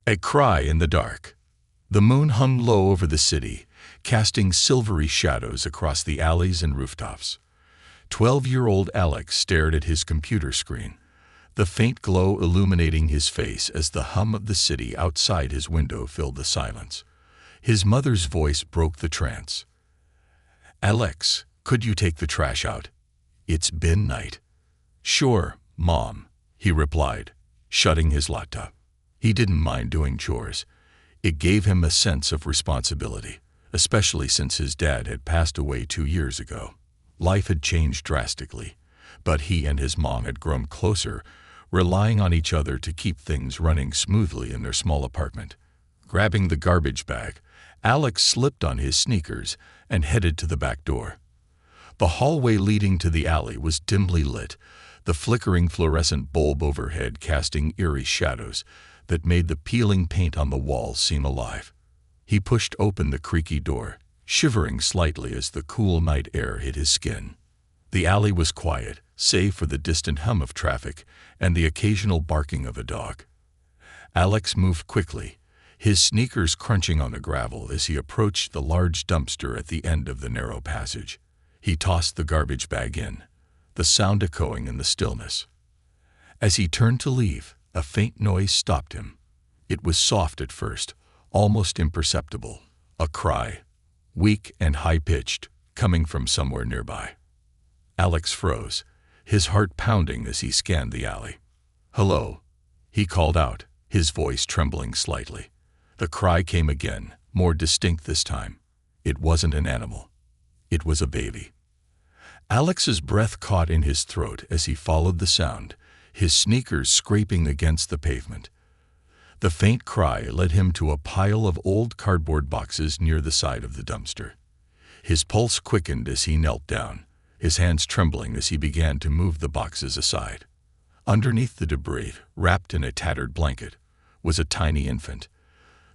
A cry in the dark. The moon hung low over the city, casting silvery shadows across the alleys and rooftops. 12-year-old Alex stared at his computer screen, the faint glow illuminating his face as the hum of the city outside his window filled the silence. His mother's voice broke the trance. "Alex, could you take the trash out? It's been night." "Sure, Mom," he replied, shutting his laptop. He didn't mind doing chores. It gave him a sense of responsibility, especially since his dad had passed away 2 years ago. Life had changed drastically, but he and his mom had grown closer, relying on each other to keep things running smoothly in their small apartment. Grabbing the garbage bag, Alex slipped on his sneakers and headed to the back door. The hallway leading to the alley was dimly lit, the flickering fluorescent bulb overhead casting eerie shadows that made the peeling paint on the walls seem alive. He pushed open the creaky door, shivering slightly as the cool night air hit his skin. The alley was quiet, save for the distant hum of traffic and the occasional barking of a dog. Alex moved quickly, his sneakers crunching on the gravel as he approached the large dumpster at the end of the narrow passage. He tossed the garbage bag in, the sound echoing in the stillness. As he turned to leave, a faint noise stopped him. It was soft at first, almost imperceptible, a cry, weak and high-pitched, coming from somewhere nearby. Alex froze, his heart pounding as he scanned the alley. "Hello," he called out, his voice trembling slightly. The cry came again, more distinct this time. It wasn't an animal. It was a baby. Alex's breath caught in his throat as he followed the sound, his sneakers scraping against the pavement. The faint cry led him to a pile of old cardboard boxes near the side of the dumpster. His pulse quickened as he knelt down, his hands trembling as he began to move the boxes aside. Underneath the debris, wrapped in a tattered blanket, was a tiny infant.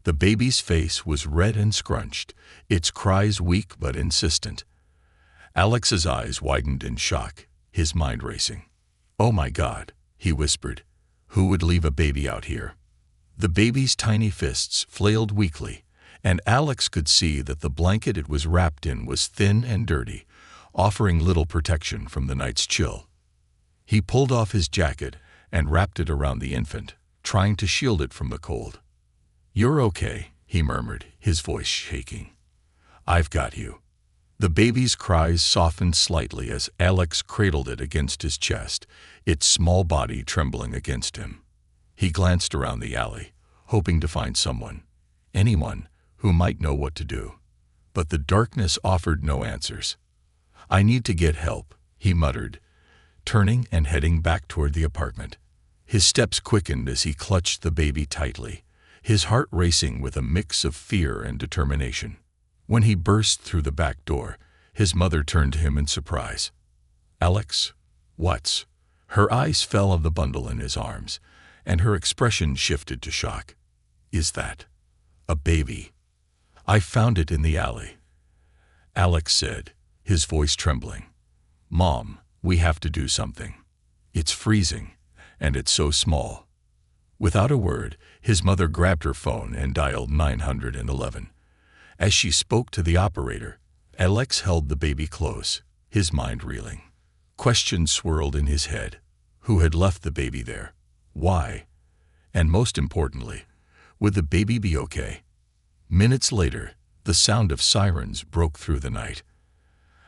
The baby's face was red and scrunched, its cries weak but insistent. Alex's eyes widened in shock, his mind racing. "Oh my God," he whispered. "Who would leave a baby out here?" The baby's tiny fists flailed weakly, and Alex could see that the blanket it was wrapped in was thin and dirty, offering little protection from the night's chill. He pulled off his jacket and wrapped it around the infant, trying to shield it from the cold. "You're okay," he murmured, his voice shaking. "I've got you." The baby's cries softened slightly as Alex cradled it against his chest, its small body trembling against him. He glanced around the alley, hoping to find someone, anyone, who might know what to do. But the darkness offered no answers. "I need to get help," he muttered, turning and heading back toward the apartment. His steps quickened as he clutched the baby tightly, his heart racing with a mix of fear and determination. When he burst through the back door, his mother turned to him in surprise. "Alex, what's?" Her eyes fell on the bundle in his arms, and her expression shifted to shock. "Is that a baby?" "I found it in the alley," Alex said, his voice trembling. "Mom, we have to do something. It's freezing, and it's so small." Without a word, his mother grabbed her phone and dialed 911. As she spoke to the operator, Alex held the baby close, his mind reeling. Questions swirled in his head. Who had left the baby there? Why? And most importantly, would the baby be okay? Minutes later, the sound of sirens broke through the night.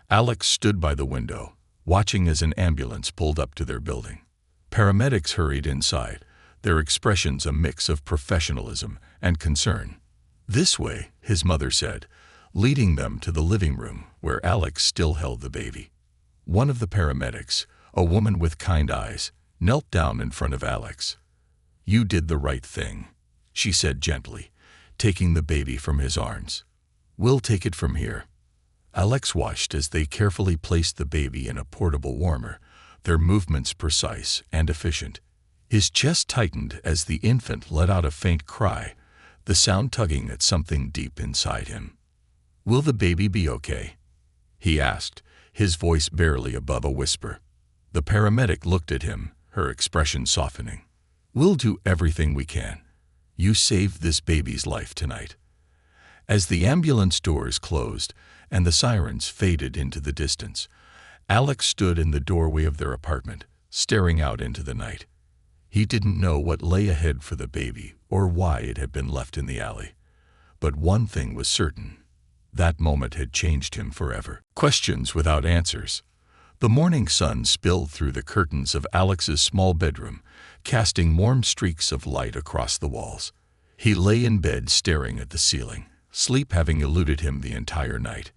Alex stood by the window, watching as an ambulance pulled up to their building. Paramedics hurried inside, their expressions a mix of professionalism and concern. "This way," his mother said, leading them to the living room where Alex still held the baby. One of the paramedics, a woman with kind eyes, knelt down in front of Alex. "You did the right thing," she said gently, taking the baby from his arms. "We'll take it from here." Alex watched as they carefully placed the baby in a portable warmer, their movements precise and efficient. His chest tightened as the infant let out a faint cry, the sound tugging at something deep inside him. "Will the baby be okay?" he asked, his voice barely above a whisper. The paramedic looked at him, her expression softening. "We'll do everything we can. You saved this baby's life tonight." As the ambulance doors closed and the sirens faded into the distance, Alex stood in the doorway of their apartment, staring out into the night. He didn't know what lay ahead for the baby or why it had been left in the alley. But one thing was certain. That moment had changed him forever. Questions without answers. The morning sun spilled through the curtains of Alex's small bedroom, casting warm streaks of light across the walls. He lay in bed staring at the ceiling, sleep having eluded him the entire night.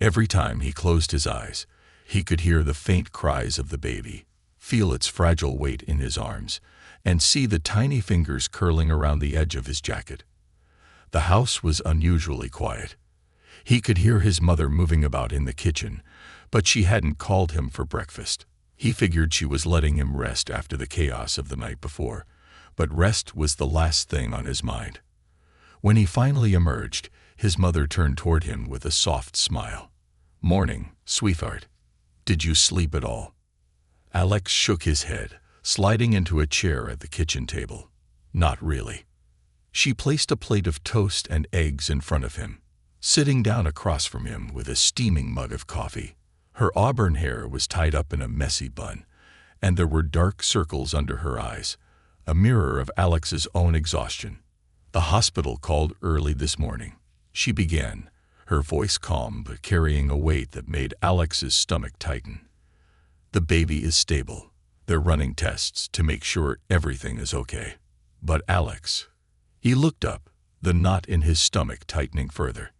Every time he closed his eyes, he could hear the faint cries of the baby, feel its fragile weight in his arms, and see the tiny fingers curling around the edge of his jacket. The house was unusually quiet. He could hear his mother moving about in the kitchen, but she hadn't called him for breakfast. He figured she was letting him rest after the chaos of the night before, but rest was the last thing on his mind. When he finally emerged, his mother turned toward him with a soft smile. "Morning, sweetheart. Did you sleep at all?" Alex shook his head, sliding into a chair at the kitchen table. "Not really." She placed a plate of toast and eggs in front of him, sitting down across from him with a steaming mug of coffee. Her auburn hair was tied up in a messy bun, and there were dark circles under her eyes, a mirror of Alex's own exhaustion. "The hospital called early this morning," she began, her voice calm but carrying a weight that made Alex's stomach tighten. "The baby is stable. They're running tests to make sure everything is okay." "But Alex..." He looked up, the knot in his stomach tightening further.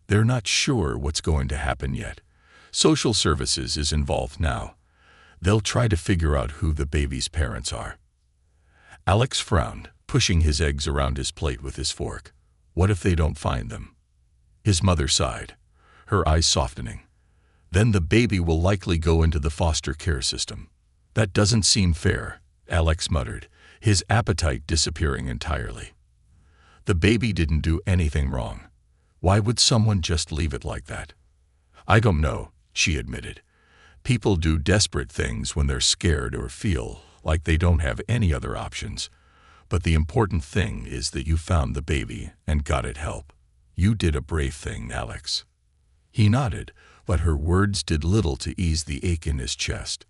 "They're not sure what's going to happen yet. Social services is involved now. They'll try to figure out who the baby's parents are." Alex frowned, pushing his eggs around his plate with his fork. What if they don't find them? His mother sighed, her eyes softening. "Then the baby will likely go into the foster care system." "That doesn't seem fair," Alex muttered, his appetite disappearing entirely. "The baby didn't do anything wrong. Why would someone just leave it like that?" "I don't know," she admitted. "People do desperate things when they're scared or feel like they don't have any other options. But the important thing is that you found the baby and got it help. You did a brave thing, Alex." He nodded, but her words did little to ease the ache in his chest.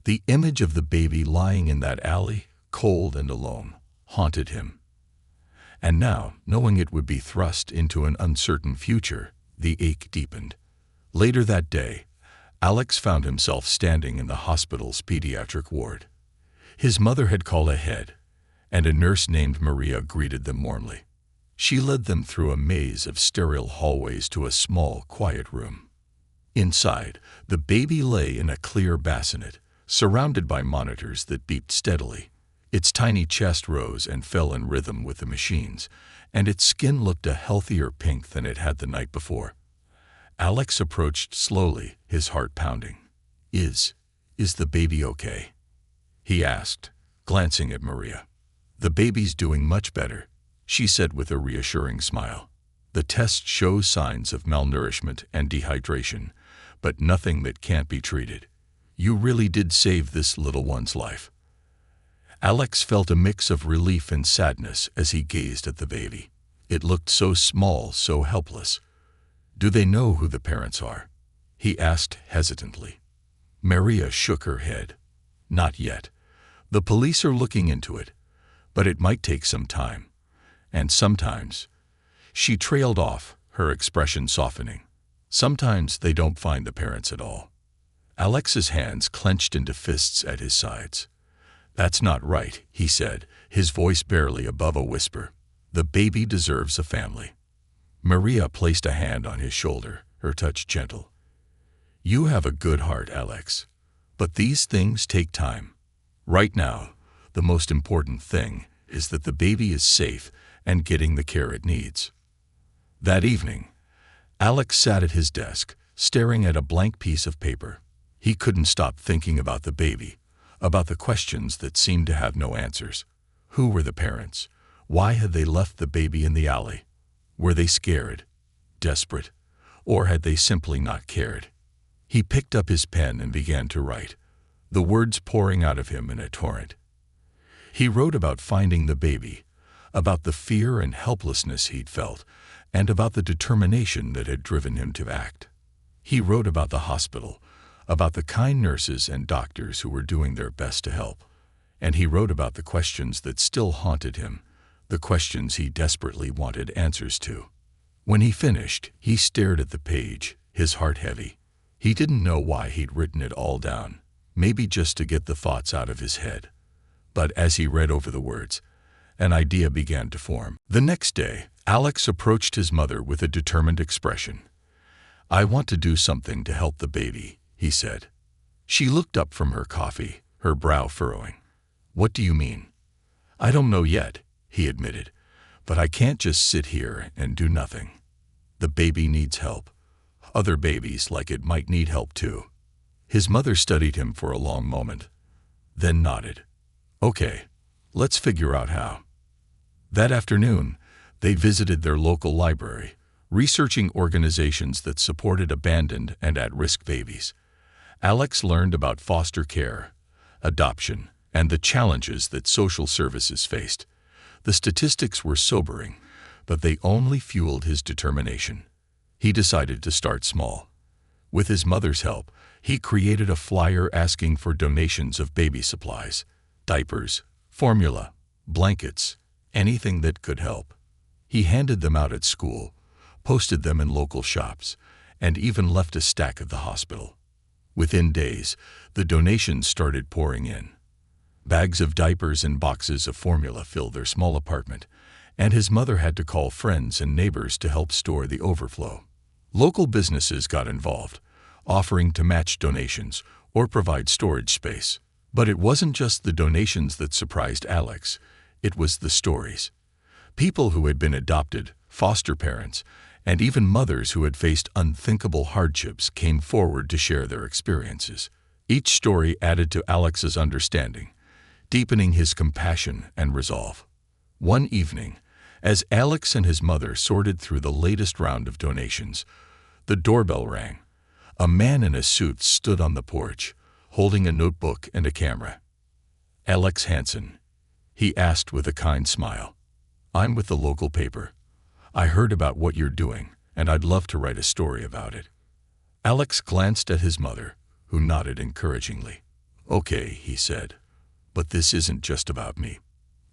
The image of the baby lying in that alley, cold and alone, haunted him. And now, knowing it would be thrust into an uncertain future, the ache deepened. Later that day, Alex found himself standing in the hospital's pediatric ward. His mother had called ahead, and a nurse named Maria greeted them warmly. She led them through a maze of sterile hallways to a small, quiet room. Inside, the baby lay in a clear bassinet, surrounded by monitors that beeped steadily. Its tiny chest rose and fell in rhythm with the machines, and its skin looked a healthier pink than it had the night before. Alex approached slowly, his heart pounding. Is the baby okay?" he asked, glancing at Maria. "The baby's doing much better," she said with a reassuring smile. "The test shows signs of malnourishment and dehydration, but nothing that can't be treated. You really did save this little one's life." Alex felt a mix of relief and sadness as he gazed at the baby. It looked so small, so helpless. "Do they know who the parents are?" he asked hesitantly. Maria shook her head. "Not yet. The police are looking into it, but it might take some time. And sometimes..." She trailed off, her expression softening. "Sometimes they don't find the parents at all." Alex's hands clenched into fists at his sides. "That's not right," he said, his voice barely above a whisper. "The baby deserves a family." Maria placed a hand on his shoulder, her touch gentle. "You have a good heart, Alex. But these things take time. Right now, the most important thing is that the baby is safe and getting the care it needs." That evening, Alex sat at his desk, staring at a blank piece of paper. He couldn't stop thinking about the baby, about the questions that seemed to have no answers. Who were the parents? Why had they left the baby in the alley? Were they scared, desperate, or had they simply not cared? He picked up his pen and began to write, the words pouring out of him in a torrent. He wrote about finding the baby, about the fear and helplessness he'd felt, and about the determination that had driven him to act. He wrote about the hospital, about the kind nurses and doctors who were doing their best to help. And he wrote about the questions that still haunted him, the questions he desperately wanted answers to. When he finished, he stared at the page, his heart heavy. He didn't know why he'd written it all down, maybe just to get the thoughts out of his head. But as he read over the words, an idea began to form. The next day, Alex approached his mother with a determined expression. "I want to do something to help the baby," he said. She looked up from her coffee, her brow furrowing. "What do you mean?" "I don't know yet," he admitted, "but I can't just sit here and do nothing. The baby needs help. Other babies like it might need help too." His mother studied him for a long moment, then nodded. "Okay, let's figure out how." That afternoon, they visited their local library, researching organizations that supported abandoned and at-risk babies. Alex learned about foster care, adoption, and the challenges that social services faced. The statistics were sobering, but they only fueled his determination. He decided to start small. With his mother's help, he created a flyer asking for donations of baby supplies, diapers, formula, blankets, anything that could help. He handed them out at school, posted them in local shops, and even left a stack at the hospital. Within days, the donations started pouring in. Bags of diapers and boxes of formula filled their small apartment, and his mother had to call friends and neighbors to help store the overflow. Local businesses got involved, offering to match donations or provide storage space. But it wasn't just the donations that surprised Alex, it was the stories. People who had been adopted, foster parents, and even mothers who had faced unthinkable hardships came forward to share their experiences. Each story added to Alex's understanding, deepening his compassion and resolve. One evening, as Alex and his mother sorted through the latest round of donations, the doorbell rang. A man in a suit stood on the porch, holding a notebook and a camera. "Alex Hansen," he asked with a kind smile. "I'm with the local paper. I heard about what you're doing, and I'd love to write a story about it." Alex glanced at his mother, who nodded encouragingly. "Okay," he said, "but this isn't just about me.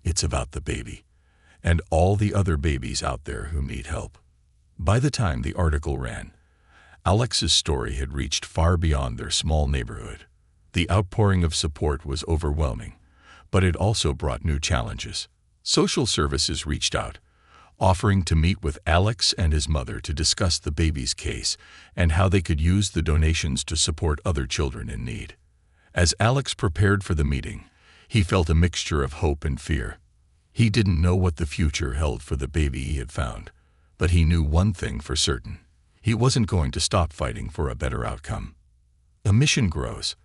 It's about the baby, and all the other babies out there who need help." By the time the article ran, Alex's story had reached far beyond their small neighborhood. The outpouring of support was overwhelming, but it also brought new challenges. Social services reached out, offering to meet with Alex and his mother to discuss the baby's case and how they could use the donations to support other children in need. As Alex prepared for the meeting, he felt a mixture of hope and fear. He didn't know what the future held for the baby he had found, but he knew one thing for certain. He wasn't going to stop fighting for a better outcome. A mission grows.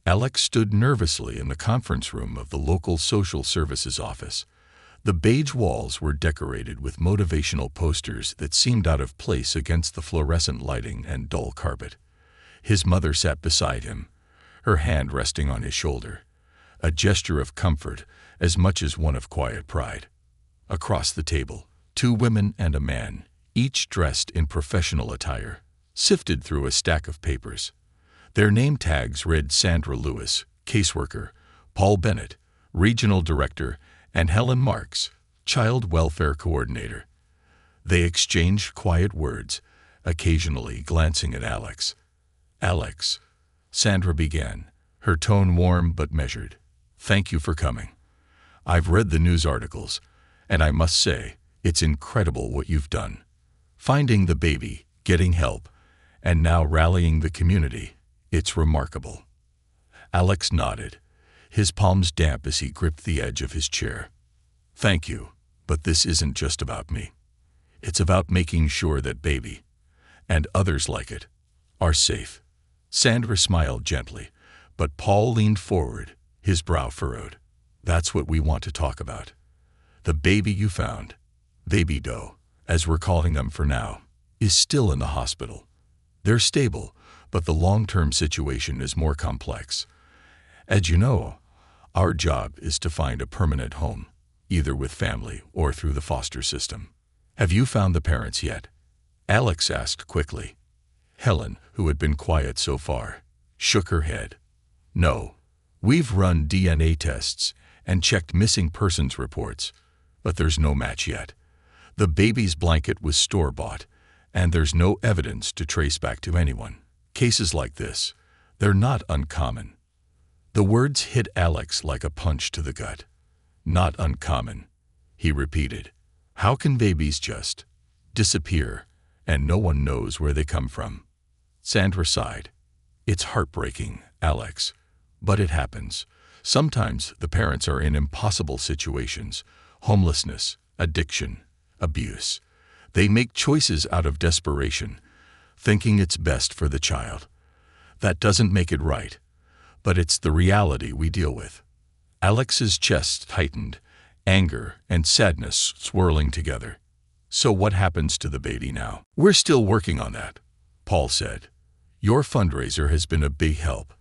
Alex stood nervously in the conference room of the local social services office. The beige walls were decorated with motivational posters that seemed out of place against the fluorescent lighting and dull carpet. His mother sat beside him, her hand resting on his shoulder, a gesture of comfort as much as one of quiet pride. Across the table, two women and a man, each dressed in professional attire, sifted through a stack of papers. Their name tags read Sandra Lewis, caseworker, Paul Bennett, regional director, and Helen Marks, child welfare coordinator. They exchanged quiet words, occasionally glancing at Alex. "Alex," Sandra began, her tone warm but measured. "Thank you for coming. I've read the news articles, and I must say, it's incredible what you've done. Finding the baby, getting help, and now rallying the community. It's remarkable." Alex nodded, his palms damp as he gripped the edge of his chair. "Thank you, but this isn't just about me. It's about making sure that baby, and others like it, are safe." Sandra smiled gently, but Paul leaned forward, his brow furrowed. "That's what we want to talk about. The baby you found, Baby Doe, as we're calling them for now, is still in the hospital. They're stable, but the long-term situation is more complex. As you know, our job is to find a permanent home. either with family or through the foster system. Have you found the parents yet? Alex asked quickly. Helen, who had been quiet so far, shook her head. No. We've run DNA tests and checked missing persons reports, but there's no match yet. The baby's blanket was store-bought, and there's no evidence to trace back to anyone. Cases like this, they're not uncommon. The words hit Alex like a punch to the gut. Not uncommon, he repeated. How can babies just disappear and no one knows where they come from? Sandra sighed. It's heartbreaking, Alex, but it happens. Sometimes the parents are in impossible situations, homelessness, addiction, abuse. They make choices out of desperation, thinking it's best for the child. That doesn't make it right, but it's the reality we deal with. Alex's chest tightened, anger and sadness swirling together. So what happens to the baby now? We're still working on that, Paul said. Your fundraiser has been a big help.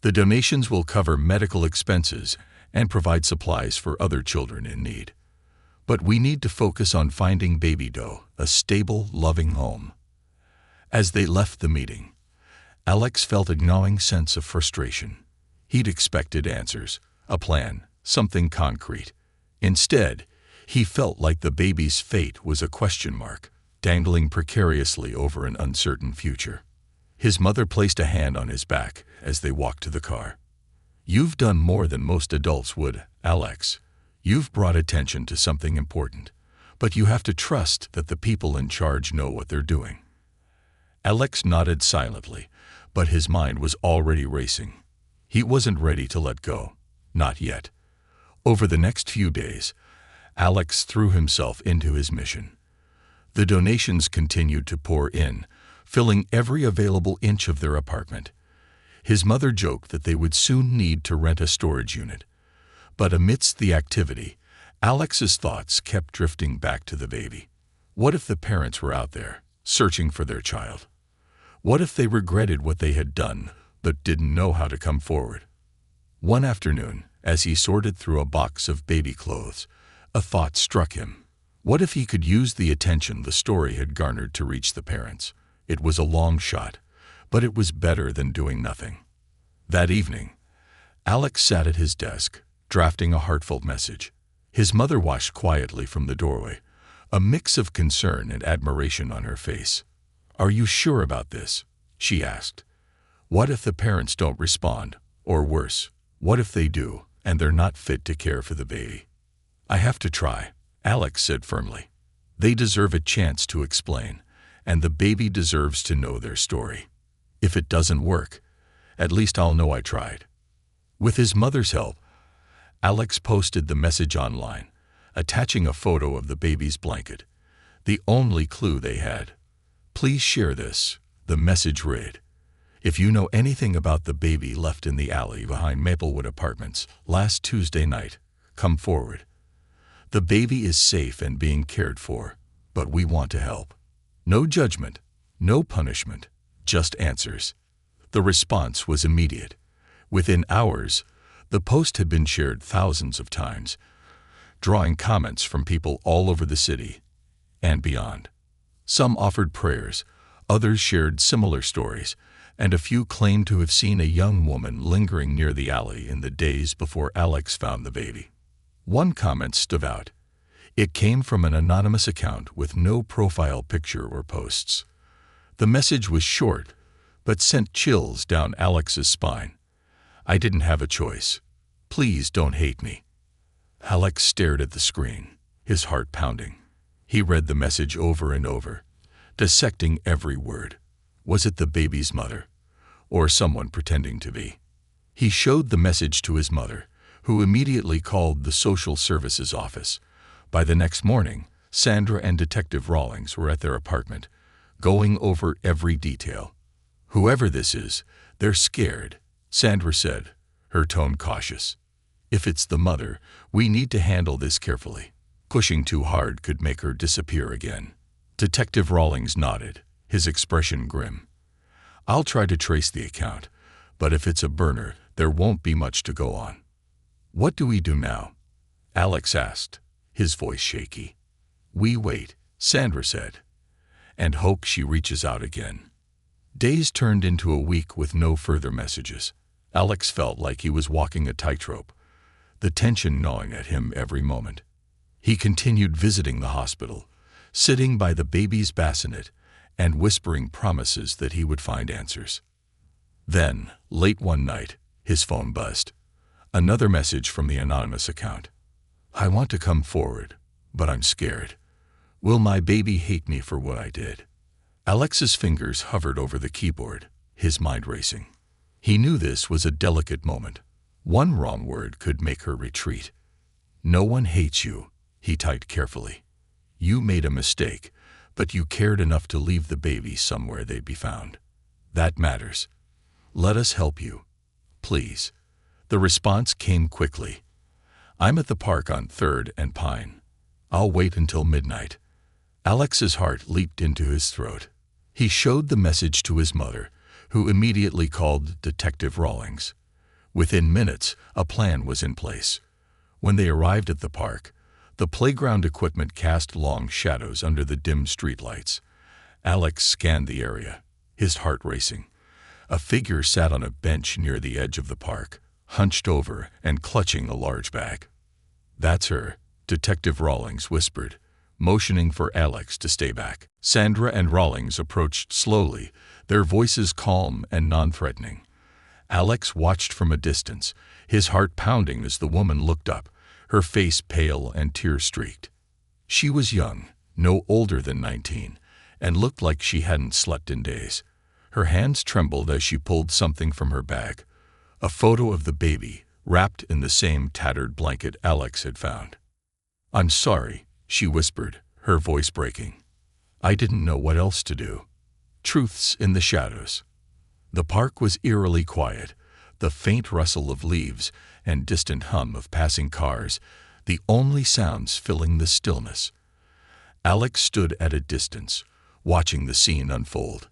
The donations will cover medical expenses and provide supplies for other children in need. But we need to focus on finding Baby Doe a stable, loving home. As they left the meeting, Alex felt a gnawing sense of frustration. He'd expected answers, a plan, something concrete. Instead, he felt like the baby's fate was a question mark, dangling precariously over an uncertain future. His mother placed a hand on his back as they walked to the car. You've done more than most adults would, Alex. You've brought attention to something important, but you have to trust that the people in charge know what they're doing. Alex nodded silently, but his mind was already racing. He wasn't ready to let go. Not yet. Over the next few days, Alex threw himself into his mission. The donations continued to pour in, filling every available inch of their apartment. His mother joked that they would soon need to rent a storage unit. But amidst the activity, Alex's thoughts kept drifting back to the baby. What if the parents were out there, searching for their child? What if they regretted what they had done, but didn't know how to come forward? One afternoon, as he sorted through a box of baby clothes, a thought struck him. What if he could use the attention the story had garnered to reach the parents? It was a long shot, but it was better than doing nothing. That evening, Alex sat at his desk, drafting a heartfelt message. His mother watched quietly from the doorway, a mix of concern and admiration on her face. "Are you sure about this?" she asked. "What if the parents don't respond? Or worse, what if they do, and they're not fit to care for the baby?" "I have to try," Alex said firmly. "They deserve a chance to explain, and the baby deserves to know their story. If it doesn't work, at least I'll know I tried." With his mother's help, Alex posted the message online, attaching a photo of the baby's blanket, the only clue they had. "Please share this," the message read. "If you know anything about the baby left in the alley behind Maplewood Apartments last Tuesday night, come forward. The baby is safe and being cared for, but we want to help. No judgment, no punishment, just answers." The response was immediate. Within hours, the post had been shared thousands of times, drawing comments from people all over the city and beyond. Some offered prayers, others shared similar stories, and a few claimed to have seen a young woman lingering near the alley in the days before Alex found the baby. One comment stood out. It came from an anonymous account with no profile picture or posts. The message was short, but sent chills down Alex's spine. "I didn't have a choice. Please don't hate me." Alex stared at the screen, his heart pounding. He read the message over and over, dissecting every word. Was it the baby's mother, or someone pretending to be? He showed the message to his mother, who immediately called the social services office. By the next morning, Sandra and Detective Rawlings were at their apartment, going over every detail. "Whoever this is, they're scared," Sandra said, her tone cautious. "If it's the mother, we need to handle this carefully. Pushing too hard could make her disappear again." Detective Rawlings nodded, his expression grim. "I'll try to trace the account, but if it's a burner, there won't be much to go on." "What do we do now?" Alex asked, his voice shaky. We wait, Sandra said, and hope she reaches out again. Days turned into a week with no further messages. Alex felt like he was walking a tightrope, the tension gnawing at him every moment. He continued visiting the hospital, sitting by the baby's bassinet and whispering promises that he would find answers. Then, late one night, his phone buzzed. Another message from the anonymous account. I want to come forward, but I'm scared. Will my baby hate me for what I did? Alex's fingers hovered over the keyboard, his mind racing. He knew this was a delicate moment. One wrong word could make her retreat. No one hates you, he typed carefully. You made a mistake, but you cared enough to leave the baby somewhere they'd be found. That matters. Let us help you. Please. The response came quickly. I'm at the park on 3rd and Pine. I'll wait until midnight. Alex's heart leaped into his throat. He showed the message to his mother, who immediately called Detective Rawlings. Within minutes, a plan was in place. When they arrived at the park, the playground equipment cast long shadows under the dim streetlights. Alex scanned the area, his heart racing. A figure sat on a bench near the edge of the park, hunched over and clutching a large bag. That's her, Detective Rawlings whispered, motioning for Alex to stay back. Sandra and Rawlings approached slowly, their voices calm and non-threatening. Alex watched from a distance, his heart pounding as the woman looked up, her face pale and tear-streaked. She was young, no older than 19, and looked like she hadn't slept in days. Her hands trembled as she pulled something from her bag, a photo of the baby, wrapped in the same tattered blanket Alex had found. I'm sorry, she whispered, her voice breaking. I didn't know what else to do. Truths in the shadows. The park was eerily quiet, the faint rustle of leaves and distant hum of passing cars, the only sounds filling the stillness. Alex stood at a distance, watching the scene unfold.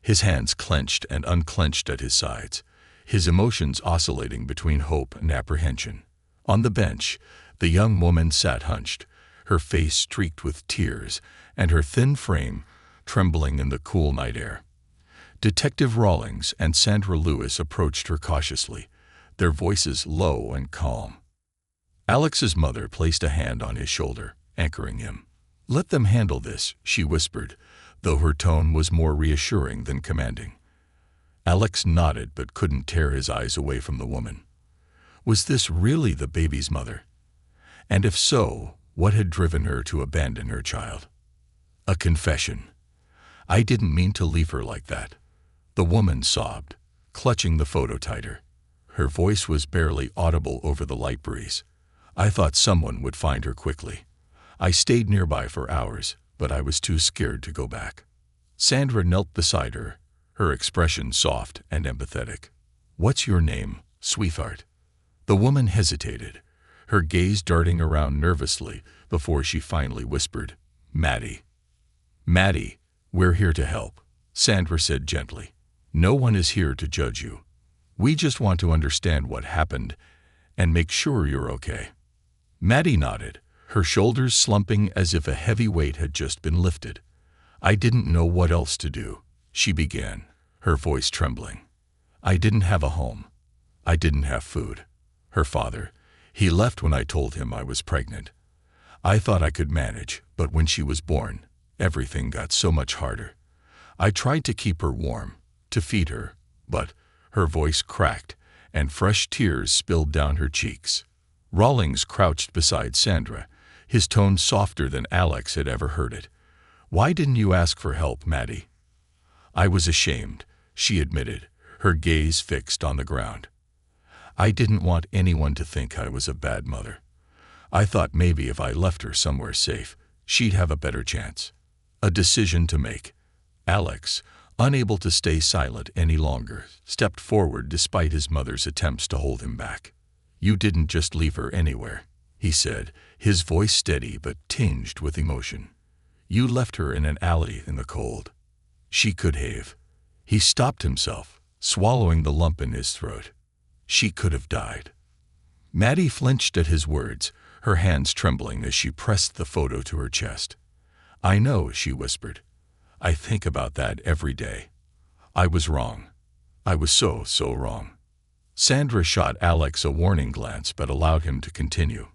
His hands clenched and unclenched at his sides, his emotions oscillating between hope and apprehension. On the bench, the young woman sat hunched, her face streaked with tears and her thin frame trembling in the cool night air. Detective Rawlings and Sandra Lewis approached her cautiously, their voices low and calm. Alex's mother placed a hand on his shoulder, anchoring him. Let them handle this, she whispered, though her tone was more reassuring than commanding. Alex nodded but couldn't tear his eyes away from the woman. Was this really the baby's mother? And if so, what had driven her to abandon her child? A confession. I didn't mean to leave her like that. The woman sobbed, clutching the photo tighter. Her voice was barely audible over the light breeze. I thought someone would find her quickly. I stayed nearby for hours, but I was too scared to go back. Sandra knelt beside her, her expression soft and empathetic. What's your name, sweetheart? The woman hesitated, her gaze darting around nervously before she finally whispered, Maddie. Maddie, we're here to help, Sandra said gently. No one is here to judge you. We just want to understand what happened and make sure you're okay. Maddie nodded, her shoulders slumping as if a heavy weight had just been lifted. I didn't know what else to do, she began, her voice trembling. I didn't have a home. I didn't have food. Her father, he left when I told him I was pregnant. I thought I could manage, but when she was born, everything got so much harder. I tried to keep her warm, to feed her, but her voice cracked and fresh tears spilled down her cheeks. Rawlings crouched beside Sandra, his tone softer than Alex had ever heard it. Why didn't you ask for help, Maddie? I was ashamed, she admitted, her gaze fixed on the ground. I didn't want anyone to think I was a bad mother. I thought maybe if I left her somewhere safe, she'd have a better chance. A decision to make. Alex, unable to stay silent any longer, stepped forward despite his mother's attempts to hold him back. You didn't just leave her anywhere, he said, his voice steady but tinged with emotion. You left her in an alley in the cold. She could have. He stopped himself, swallowing the lump in his throat. She could have died. Maddie flinched at his words, her hands trembling as she pressed the photo to her chest. "I know," she whispered. "I think about that every day. I was wrong. I was so wrong." Sandra shot Alex a warning glance but allowed him to continue.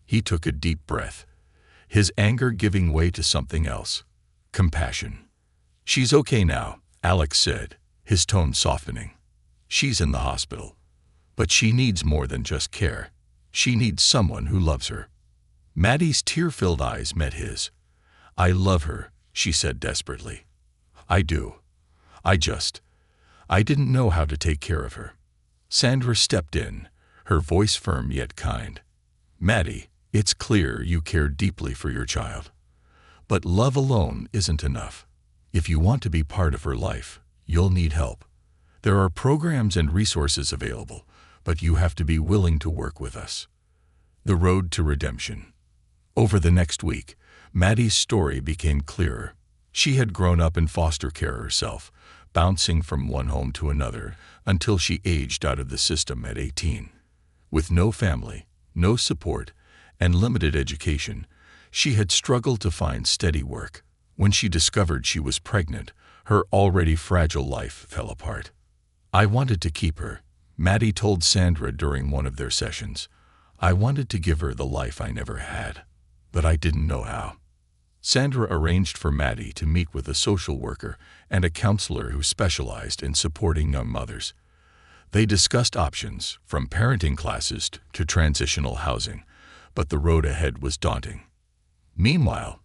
He took a deep breath, his anger giving way to something else: compassion. "She's okay now," Alex said, his tone softening. "She's in the hospital. But she needs more than just care. She needs someone who loves her." Maddie's tear-filled eyes met his. "I love her," she said desperately. "I do. I didn't know how to take care of her." Sandra stepped in, her voice firm yet kind. "Maddie, it's clear you care deeply for your child. But love alone isn't enough. If you want to be part of her life, you'll need help. There are programs and resources available, but you have to be willing to work with us." The road to redemption. Over the next week, Maddie's story became clearer. She had grown up in foster care herself, bouncing from one home to another until she aged out of the system at 18. With no family, no support, and limited education, she had struggled to find steady work. When she discovered she was pregnant, her already fragile life fell apart. "I wanted to keep her," Maddie told Sandra during one of their sessions. "I wanted to give her the life I never had, but I didn't know how." Sandra arranged for Maddie to meet with a social worker and a counselor who specialized in supporting young mothers. They discussed options, from parenting classes to transitional housing, but the road ahead was daunting. Meanwhile,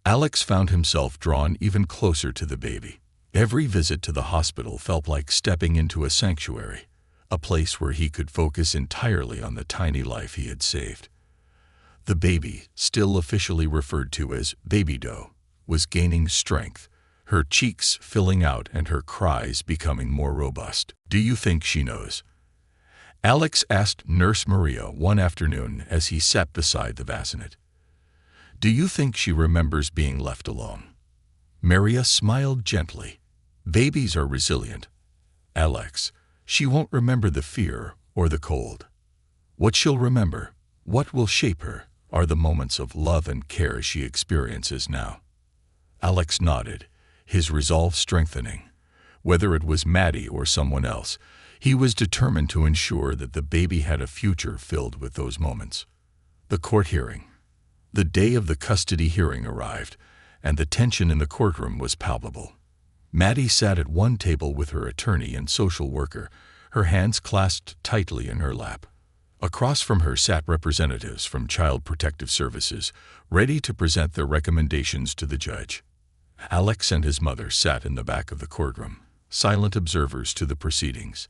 Alex found himself drawn even closer to the baby. Every visit to the hospital felt like stepping into a sanctuary, a place where he could focus entirely on the tiny life he had saved. The baby, still officially referred to as Baby Doe, was gaining strength, her cheeks filling out and her cries becoming more robust. "Do you think she knows?" Alex asked Nurse Maria one afternoon as he sat beside the bassinet. "Do you think she remembers being left alone?" Maria smiled gently. "Babies are resilient, Alex. She won't remember the fear or the cold. What she'll remember, what will shape her, are the moments of love and care she experiences now." Alex nodded, his resolve strengthening. Whether it was Maddie or someone else, he was determined to ensure that the baby had a future filled with those moments. The court hearing. The day of the custody hearing arrived, and the tension in the courtroom was palpable. Maddie sat at one table with her attorney and social worker, her hands clasped tightly in her lap. Across from her sat representatives from Child Protective Services, ready to present their recommendations to the judge. Alex and his mother sat in the back of the courtroom, silent observers to the proceedings.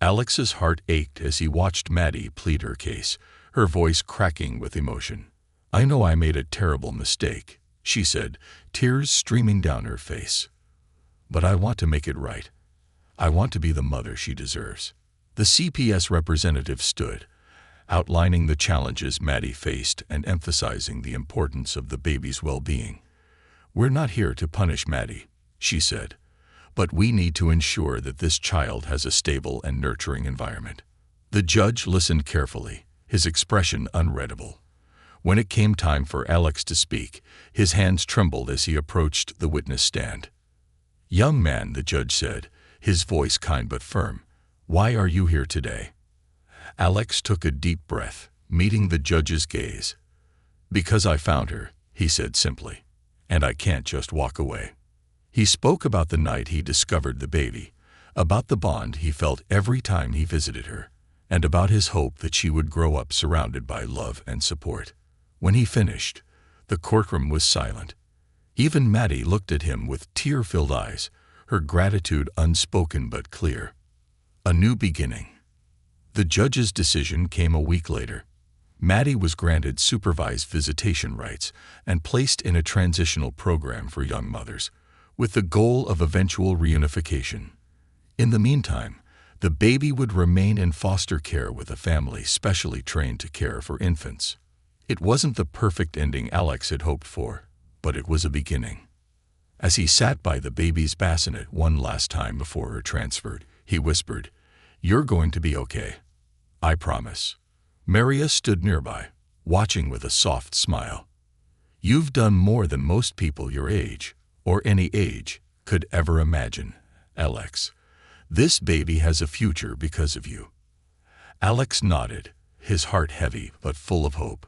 Alex's heart ached as he watched Maddie plead her case, her voice cracking with emotion. "I know I made a terrible mistake," she said, tears streaming down her face. "But I want to make it right. I want to be the mother she deserves." The CPS representative stood, outlining the challenges Maddie faced and emphasizing the importance of the baby's well-being. "We're not here to punish Maddie," she said, "but we need to ensure that this child has a stable and nurturing environment." The judge listened carefully, his expression unreadable. When it came time for Alex to speak, his hands trembled as he approached the witness stand. "Young man," the judge said, his voice kind but firm, "why are you here today?" Alex took a deep breath, meeting the judge's gaze. "Because I found her," he said simply, "and I can't just walk away." He spoke about the night he discovered the baby, about the bond he felt every time he visited her, and about his hope that she would grow up surrounded by love and support. When he finished, the courtroom was silent. Even Maddie looked at him with tear-filled eyes, her gratitude unspoken but clear. A new beginning. The judge's decision came a week later. Maddie was granted supervised visitation rights and placed in a transitional program for young mothers, with the goal of eventual reunification. In the meantime, the baby would remain in foster care with a family specially trained to care for infants. It wasn't the perfect ending Alex had hoped for, but it was a beginning. As he sat by the baby's bassinet one last time before her transferred, he whispered, "You're going to be okay. I promise." Maria stood nearby, watching with a soft smile. "You've done more than most people your age, or any age, could ever imagine, Alex. This baby has a future because of you." Alex nodded, his heart heavy but full of hope.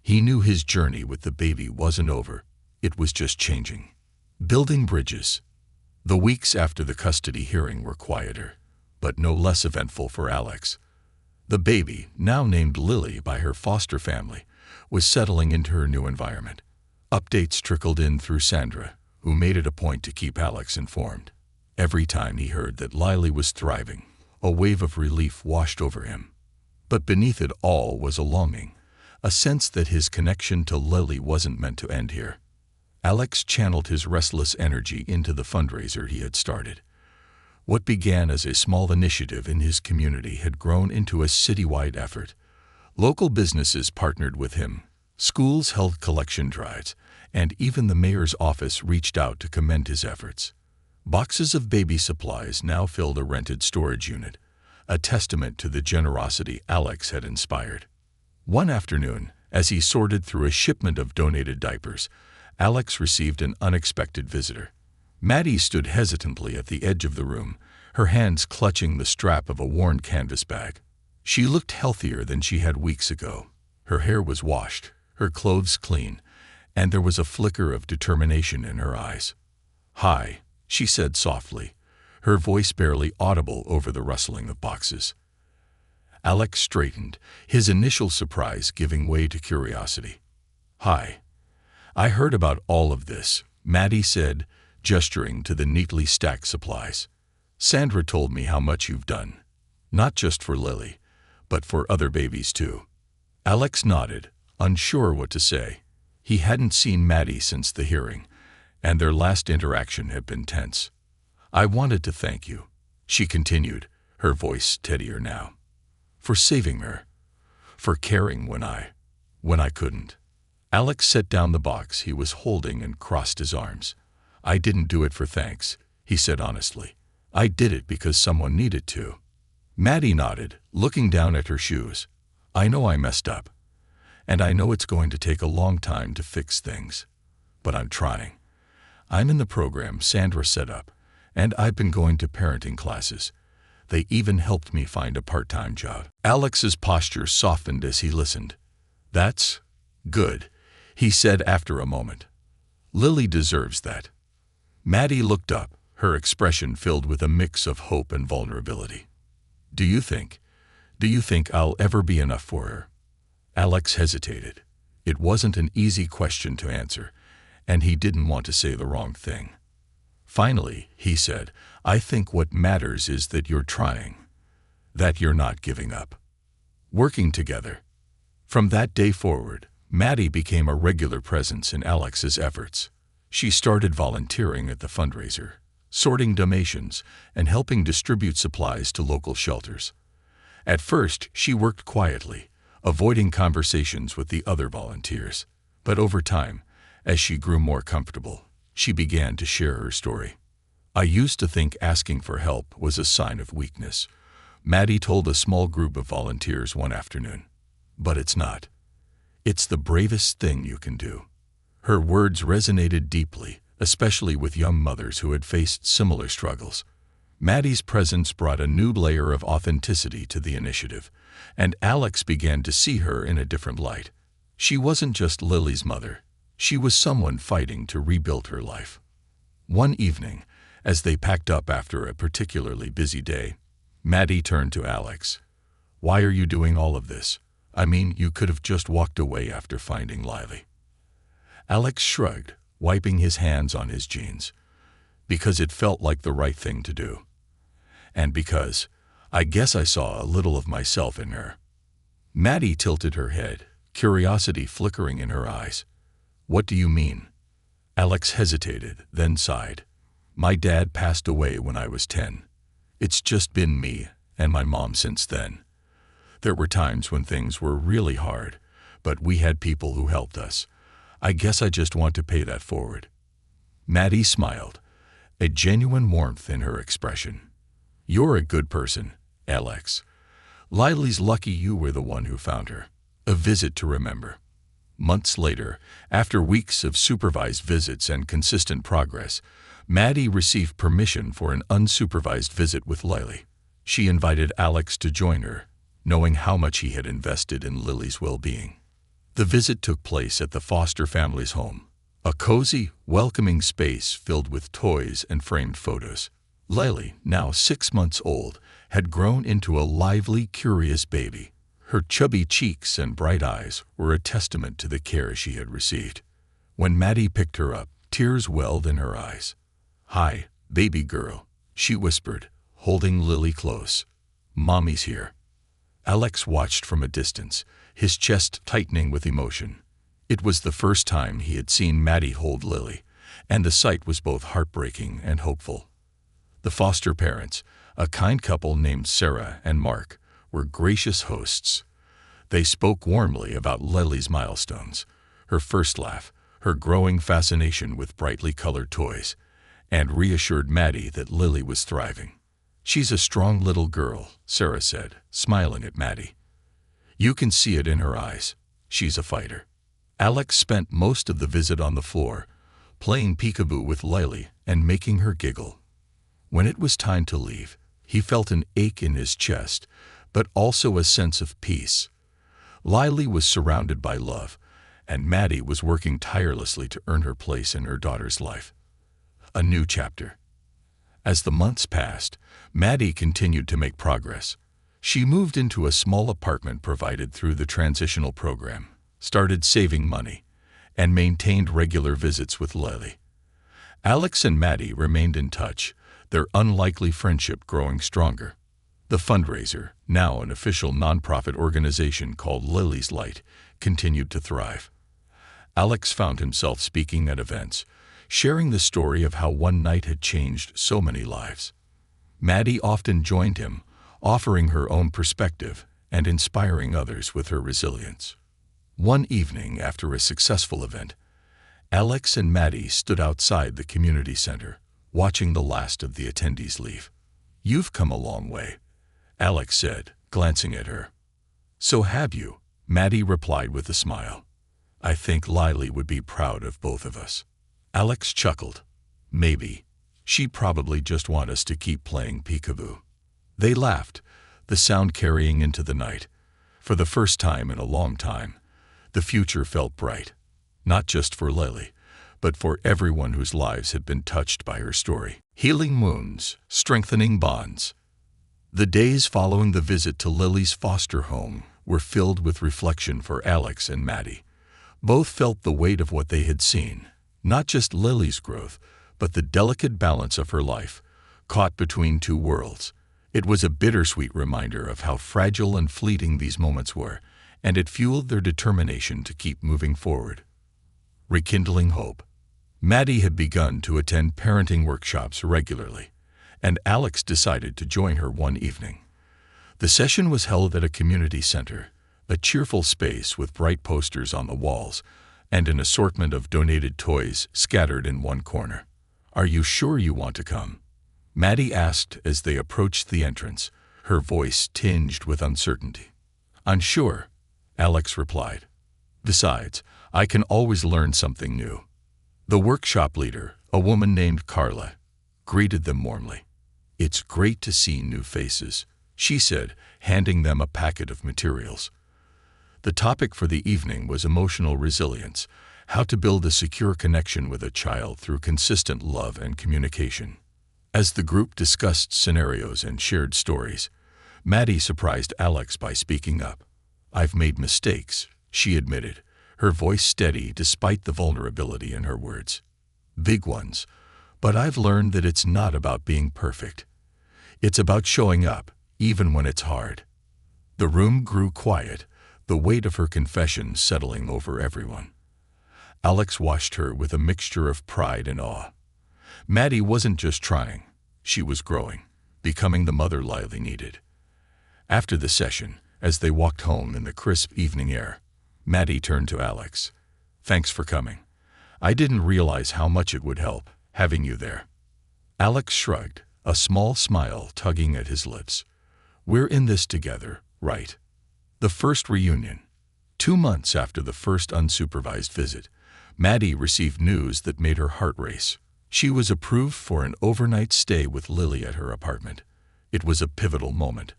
He knew his journey with the baby wasn't over, it was just changing. Building bridges. The weeks after the custody hearing were quieter, but no less eventful for Alex. The baby, now named Lily by her foster family, was settling into her new environment. Updates trickled in through Sandra, who made it a point to keep Alex informed. Every time he heard that Lily was thriving, a wave of relief washed over him. But beneath it all was a longing, a sense that his connection to Lily wasn't meant to end here. Alex channeled his restless energy into the fundraiser he had started. What began as a small initiative in his community had grown into a citywide effort. Local businesses partnered with him, schools held collection drives, and even the mayor's office reached out to commend his efforts. Boxes of baby supplies now filled a rented storage unit, a testament to the generosity Alex had inspired. One afternoon, as he sorted through a shipment of donated diapers, Alex received an unexpected visitor. Maddie stood hesitantly at the edge of the room, her hands clutching the strap of a worn canvas bag. She looked healthier than she had weeks ago. Her hair was washed, her clothes clean, and there was a flicker of determination in her eyes. "Hi," she said softly, her voice barely audible over the rustling of boxes. Alex straightened, his initial surprise giving way to curiosity. "Hi. I heard about all of this," Maddie said, gesturing to the neatly stacked supplies. "Sandra told me how much you've done. Not just for Lily, but for other babies too." Alex nodded, unsure what to say. He hadn't seen Maddie since the hearing, and their last interaction had been tense. "I wanted to thank you," she continued, her voice steadier now, "for saving her, for caring when I couldn't." Alex set down the box he was holding and crossed his arms. "I didn't do it for thanks," he said honestly. "I did it because someone needed to." Maddie nodded, looking down at her shoes. "I know I messed up, and I know it's going to take a long time to fix things, but I'm trying. I'm in the program Sandra set up, and I've been going to parenting classes. They even helped me find a part-time job." Alex's posture softened as he listened. "That's good," he said after a moment. "Lily deserves that." Maddie looked up, her expression filled with a mix of hope and vulnerability. Do you think I'll ever be enough for her?" Alex hesitated. It wasn't an easy question to answer, and he didn't want to say the wrong thing. Finally, he said, "I think what matters is that you're trying, that you're not giving up. Working together." From that day forward, Maddie became a regular presence in Alex's efforts. She started volunteering at the fundraiser, sorting donations, and helping distribute supplies to local shelters. At first, she worked quietly, avoiding conversations with the other volunteers. But over time, as she grew more comfortable, she began to share her story. "I used to think asking for help was a sign of weakness," Maddie told a small group of volunteers one afternoon. "But it's not. It's the bravest thing you can do." Her words resonated deeply, especially with young mothers who had faced similar struggles. Maddie's presence brought a new layer of authenticity to the initiative, and Alex began to see her in a different light. She wasn't just Lily's mother. She was someone fighting to rebuild her life. One evening, as they packed up after a particularly busy day, Maddie turned to Alex. "Why are you doing all of this? I mean, you could have just walked away after finding Lily." Alex shrugged, wiping his hands on his jeans. "Because it felt like the right thing to do. And because I guess I saw a little of myself in her." Maddie tilted her head, curiosity flickering in her eyes. "What do you mean?" Alex hesitated, then sighed. "My dad passed away when I was 10. It's just been me and my mom since then. There were times when things were really hard, but we had people who helped us. I guess I just want to pay that forward." Maddie smiled, a genuine warmth in her expression. "You're a good person, Alex. Lily's lucky you were the one who found her. A visit to remember." Months later, after weeks of supervised visits and consistent progress, Maddie received permission for an unsupervised visit with Lily. She invited Alex to join her, knowing how much he had invested in Lily's well-being. The visit took place at the foster family's home, a cozy, welcoming space filled with toys and framed photos. Lily, now 6 months old, had grown into a lively, curious baby. Her chubby cheeks and bright eyes were a testament to the care she had received. When Maddie picked her up, tears welled in her eyes. "Hi, baby girl," she whispered, holding Lily close. "Mommy's here." Alex watched from a distance, his chest tightening with emotion. It was the first time he had seen Maddie hold Lily, and the sight was both heartbreaking and hopeful. The foster parents, a kind couple named Sarah and Mark, were gracious hosts. They spoke warmly about Lily's milestones, her first laugh, her growing fascination with brightly colored toys, and reassured Maddie that Lily was thriving. "She's a strong little girl," Sarah said, smiling at Maddie. "You can see it in her eyes. She's a fighter." Alex spent most of the visit on the floor, playing peekaboo with Lily and making her giggle. When it was time to leave, he felt an ache in his chest, but also a sense of peace. Lily was surrounded by love, and Maddie was working tirelessly to earn her place in her daughter's life. A new chapter. As the months passed, Maddie continued to make progress. She moved into a small apartment provided through the transitional program, started saving money, and maintained regular visits with Lily. Alex and Maddie remained in touch, their unlikely friendship growing stronger. The fundraiser, now an official nonprofit organization called Lily's Light, continued to thrive. Alex found himself speaking at events, sharing the story of how one night had changed so many lives. Maddie often joined him, offering her own perspective and inspiring others with her resilience. One evening after a successful event, Alex and Maddie stood outside the community center, watching the last of the attendees leave. "You've come a long way," Alex said, glancing at her. "So have you," Maddie replied with a smile. "I think Lily would be proud of both of us." Alex chuckled. "Maybe. She'd probably just want us to keep playing peekaboo." They laughed, the sound carrying into the night. For the first time in a long time, the future felt bright, not just for Lily, but for everyone whose lives had been touched by her story. Healing wounds, strengthening bonds. The days following the visit to Lily's foster home were filled with reflection for Alex and Maddie. Both felt the weight of what they had seen, not just Lily's growth, but the delicate balance of her life, caught between two worlds. It was a bittersweet reminder of how fragile and fleeting these moments were, and it fueled their determination to keep moving forward. Rekindling hope. Maddie had begun to attend parenting workshops regularly, and Alex decided to join her one evening. The session was held at a community center, a cheerful space with bright posters on the walls and an assortment of donated toys scattered in one corner. "Are you sure you want to come?" Maddie asked as they approached the entrance, her voice tinged with uncertainty. "I'm sure," Alex replied. "Besides, I can always learn something new." The workshop leader, a woman named Carla, greeted them warmly. "It's great to see new faces," she said, handing them a packet of materials. The topic for the evening was emotional resilience, how to build a secure connection with a child through consistent love and communication. As the group discussed scenarios and shared stories, Maddie surprised Alex by speaking up. "I've made mistakes," she admitted, her voice steady despite the vulnerability in her words. "Big ones, but I've learned that it's not about being perfect. It's about showing up, even when it's hard." The room grew quiet, the weight of her confession settling over everyone. Alex watched her with a mixture of pride and awe. Maddie wasn't just trying, she was growing, becoming the mother Lily needed. After the session, as they walked home in the crisp evening air, Maddie turned to Alex. "Thanks for coming. I didn't realize how much it would help, having you there." Alex shrugged, a small smile tugging at his lips. "We're in this together, right?" The first reunion. 2 months after the first unsupervised visit, Maddie received news that made her heart race. She was approved for an overnight stay with Lily at her apartment. It was a pivotal moment,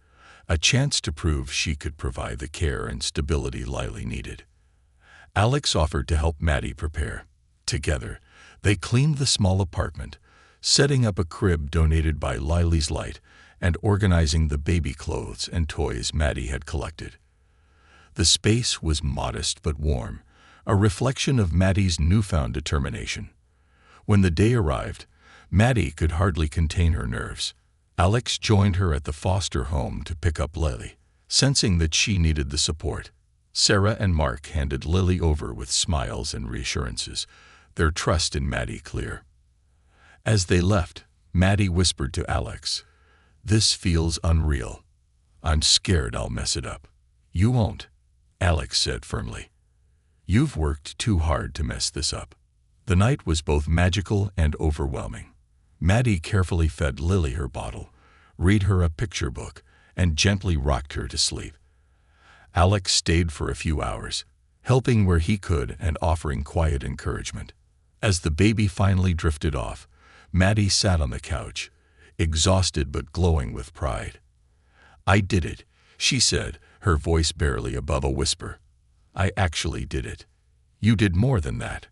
a chance to prove she could provide the care and stability Lily needed. Alex offered to help Maddie prepare. Together, they cleaned the small apartment, setting up a crib donated by Lily's Light and organizing the baby clothes and toys Maddie had collected. The space was modest but warm, a reflection of Maddie's newfound determination. When the day arrived, Maddie could hardly contain her nerves. Alex joined her at the foster home to pick up Lily, sensing that she needed the support. Sarah and Mark handed Lily over with smiles and reassurances, their trust in Maddie clear. As they left, Maddie whispered to Alex, "This feels unreal. I'm scared I'll mess it up." "You won't," Alex said firmly. "You've worked too hard to mess this up." The night was both magical and overwhelming. Maddie carefully fed Lily her bottle, read her a picture book, and gently rocked her to sleep. Alex stayed for a few hours, helping where he could and offering quiet encouragement. As the baby finally drifted off, Maddie sat on the couch, exhausted but glowing with pride. "I did it," she said, her voice barely above a whisper. "I actually did it." "You did more than that,"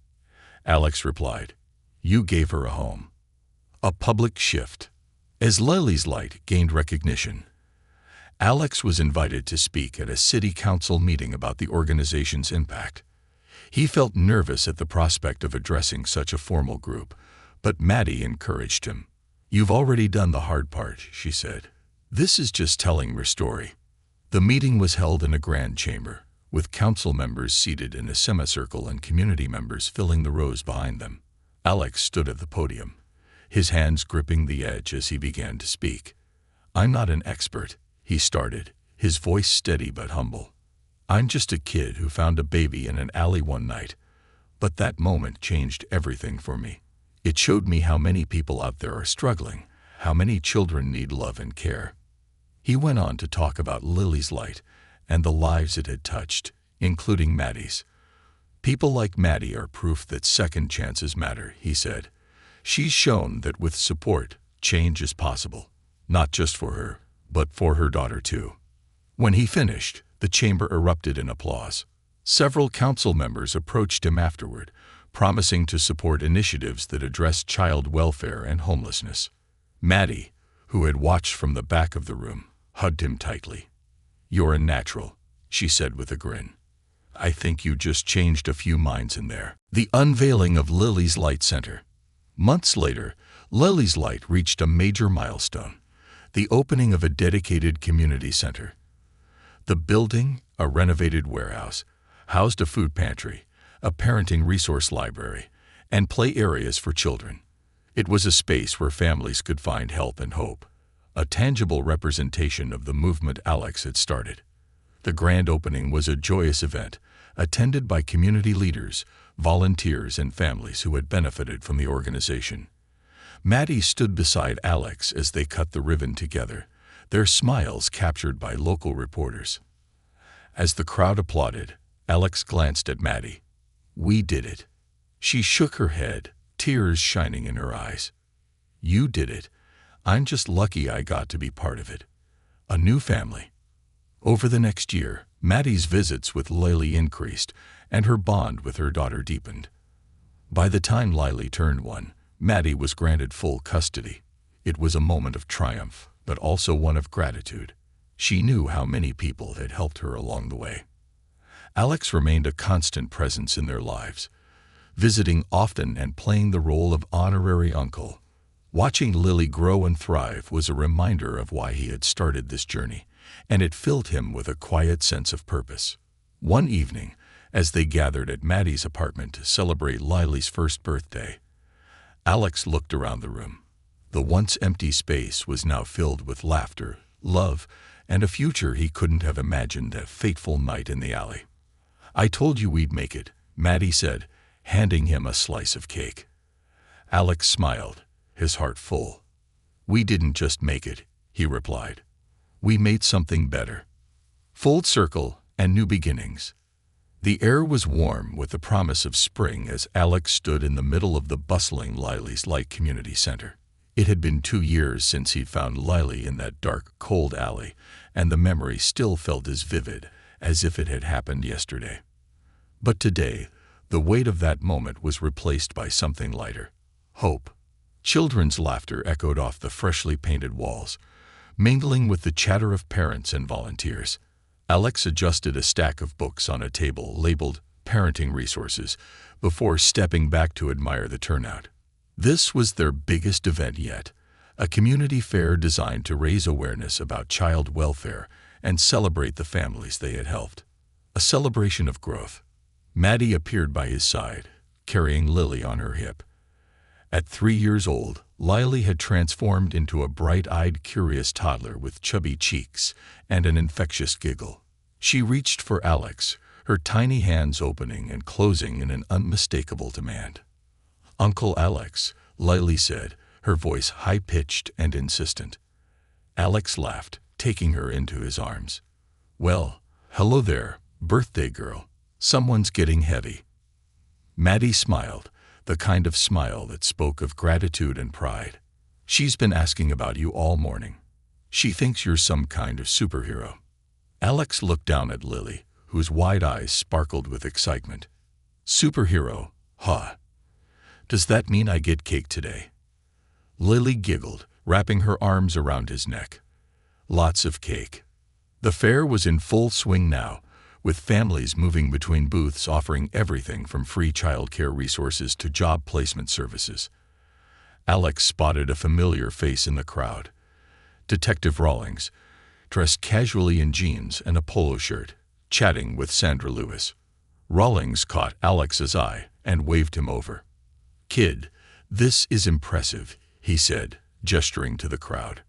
Alex replied. "You gave her a home." A public shift. As Lily's Light gained recognition, Alex was invited to speak at a city council meeting about the organization's impact. He felt nervous at the prospect of addressing such a formal group, but Maddie encouraged him. "You've already done the hard part," she said. "This is just telling your story." The meeting was held in a grand chamber, with council members seated in a semicircle and community members filling the rows behind them. Alex stood at the podium, his hands gripping the edge as he began to speak. "I'm not an expert," he started, his voice steady but humble. "I'm just a kid who found a baby in an alley one night. But that moment changed everything for me. It showed me how many people out there are struggling, how many children need love and care." He went on to talk about Lily's Light and the lives it had touched, including Maddie's. "People like Maddie are proof that second chances matter," he said. "She's shown that with support, change is possible, not just for her, but for her daughter too." When he finished, the chamber erupted in applause. Several council members approached him afterward, promising to support initiatives that address child welfare and homelessness. Maddie, who had watched from the back of the room, hugged him tightly. "You're a natural," she said with a grin. "I think you just changed a few minds in there." The unveiling of Lily's Light Center. Months later, Lily's Light reached a major milestone, the opening of a dedicated community center. The building, a renovated warehouse, housed a food pantry, a parenting resource library, and play areas for children. It was a space where families could find help and hope, a tangible representation of the movement Alex had started. The grand opening was a joyous event, attended by community leaders, volunteers, and families who had benefited from the organization. Maddie stood beside Alex as they cut the ribbon together, their smiles captured by local reporters. As the crowd applauded, Alex glanced at Maddie. "We did it." She shook her head, tears shining in her eyes. "You did it. I'm just lucky I got to be part of it." A new family. Over the next year, Maddie's visits with Lily increased, and her bond with her daughter deepened. By the time Lily turned 1, Maddie was granted full custody. It was a moment of triumph, but also one of gratitude. She knew how many people had helped her along the way. Alex remained a constant presence in their lives, visiting often and playing the role of honorary uncle. Watching Lily grow and thrive was a reminder of why he had started this journey, and it filled him with a quiet sense of purpose. One evening, as they gathered at Maddie's apartment to celebrate Lily's first birthday, Alex looked around the room. The once empty space was now filled with laughter, love, and a future he couldn't have imagined that fateful night in the alley. "I told you we'd make it," Maddie said, handing him a slice of cake. Alex smiled, his heart full. "We didn't just make it," he replied. "We made something better." Full circle and new beginnings. The air was warm with the promise of spring as Alex stood in the middle of the bustling Lily's Light Community Center. It had been 2 years since he'd found Lily in that dark, cold alley, and the memory still felt as vivid as if it had happened yesterday. But today, the weight of that moment was replaced by something lighter: hope. Children's laughter echoed off the freshly painted walls, mingling with the chatter of parents and volunteers. Alex adjusted a stack of books on a table labeled Parenting Resources before stepping back to admire the turnout. This was their biggest event yet, a community fair designed to raise awareness about child welfare and celebrate the families they had helped. A celebration of growth. Maddie appeared by his side, carrying Lily on her hip. At 3 years old, Lily had transformed into a bright-eyed, curious toddler with chubby cheeks and an infectious giggle. She reached for Alex, her tiny hands opening and closing in an unmistakable demand. "Uncle Alex," Lily said, her voice high-pitched and insistent. Alex laughed, taking her into his arms. "Well, hello there, birthday girl. Someone's getting heavy." Maddie smiled, the kind of smile that spoke of gratitude and pride. "She's been asking about you all morning. She thinks you're some kind of superhero." Alex looked down at Lily, whose wide eyes sparkled with excitement. "Superhero, huh? Does that mean I get cake today?" Lily giggled, wrapping her arms around his neck. Lots of cake. The fair was in full swing now, with families moving between booths offering everything from free childcare resources to job placement services. Alex spotted a familiar face in the crowd. Detective Rawlings, dressed casually in jeans and a polo shirt, chatting with Sandra Lewis. Rawlings caught Alex's eye and waved him over. "Kid, this is impressive," he said, gesturing to the crowd.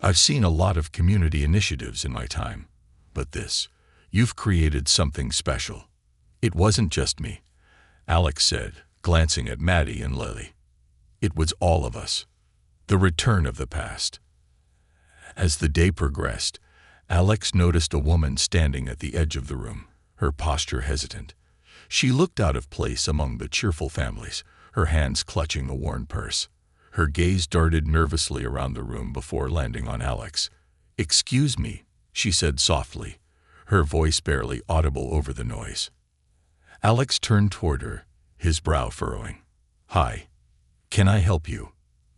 "I've seen a lot of community initiatives in my time, but this, you've created something special." "It wasn't just me," Alex said, glancing at Maddie and Lily. "It was all of us." The return of the past. As the day progressed, Alex noticed a woman standing at the edge of the room, her posture hesitant. She looked out of place among the cheerful families, her hands clutching a worn purse. Her gaze darted nervously around the room before landing on Alex. "Excuse me," she said softly, her voice barely audible over the noise. Alex turned toward her, his brow furrowing. "Hi. Can I help you?"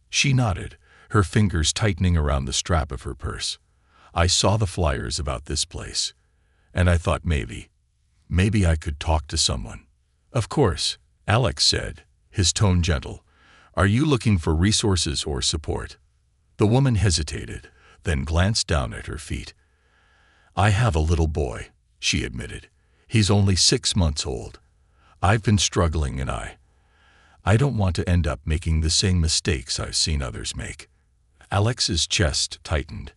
She nodded, her fingers tightening around the strap of her purse. "I saw the flyers about this place, and I thought maybe I could talk to someone." "Of course," Alex said, his tone gentle. "Are you looking for resources or support?" The woman hesitated, then glanced down at her feet. "I have a little boy," she admitted. "He's only 6 months old. I've been struggling and I don't want to end up making the same mistakes I've seen others make." Alex's chest tightened.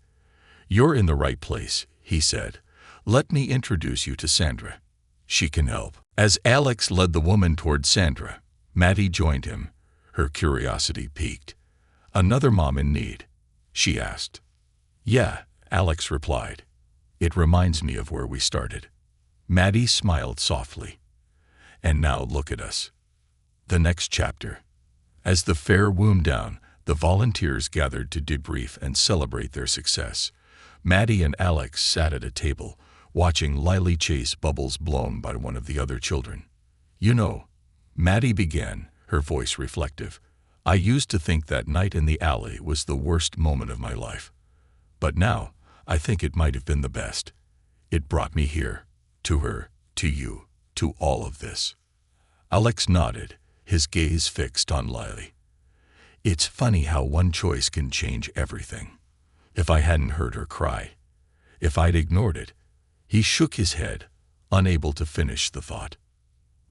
"You're in the right place," he said. "Let me introduce you to Sandra. She can help." As Alex led the woman toward Sandra, Maddie joined him, her curiosity piqued. "Another mom in need?" she asked. "Yeah," Alex replied. "It reminds me of where we started." Maddie smiled softly. "And now look at us." The next chapter. As the fair wound down, the volunteers gathered to debrief and celebrate their success. Maddie and Alex sat at a table, watching Lily chase bubbles blown by one of the other children. "You know," Maddie began, her voice reflective, "I used to think that night in the alley was the worst moment of my life. But now, I think it might have been the best. It brought me here, to her, to you, to all of this." Alex nodded, his gaze fixed on Lily. "It's funny how one choice can change everything. If I hadn't heard her cry, if I'd ignored it." He shook his head, unable to finish the thought.